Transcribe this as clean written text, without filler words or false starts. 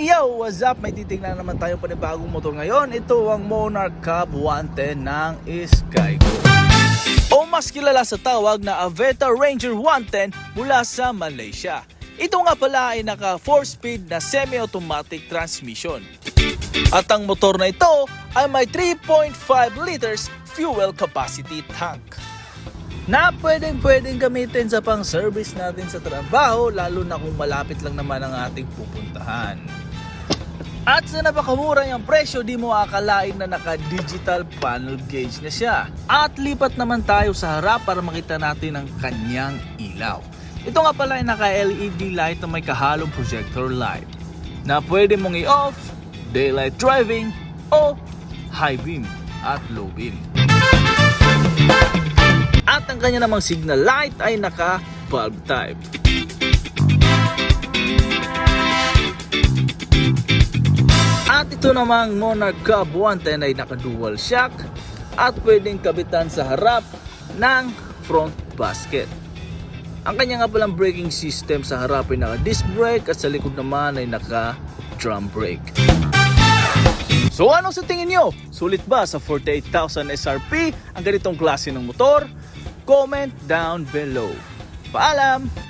Yo! What's up? May titignan naman tayo panibagong motor ngayon. Ito ang Monarch Cub 110 ng Skygo. O mas kilala sa tawag na Aveta Ranger 110 mula sa Malaysia. Ito nga pala ay naka 4-speed na semi-automatic transmission. At ang motor na ito ay may 3.5 liters fuel capacity tank na pwedeng gamitin sa pang-service natin sa trabaho, lalo na kung malapit lang naman ang ating pupuntahan. At sa napakamura niyang presyo, di mo akalain na naka-digital panel gauge na siya. At lipat naman tayo sa harap para makita natin ang kanyang ilaw. Ito nga pala ay naka-LED light na may kahalong projector light na pwede mong i-off, daylight driving, o high beam at low beam. At ang kanya namang signal light ay naka-bulb type. At ito namang Monarch Cub 110 ay naka-dual shock at pwedeng kabitan sa harap ng front basket. Ang kanya nga palang braking system sa harap ay naka-disc brake at sa likod naman ay naka-drum brake. So ano sa tingin nyo? Sulit ba sa 48,000 SRP ang ganitong klase ng motor? Comment down below. Paalam!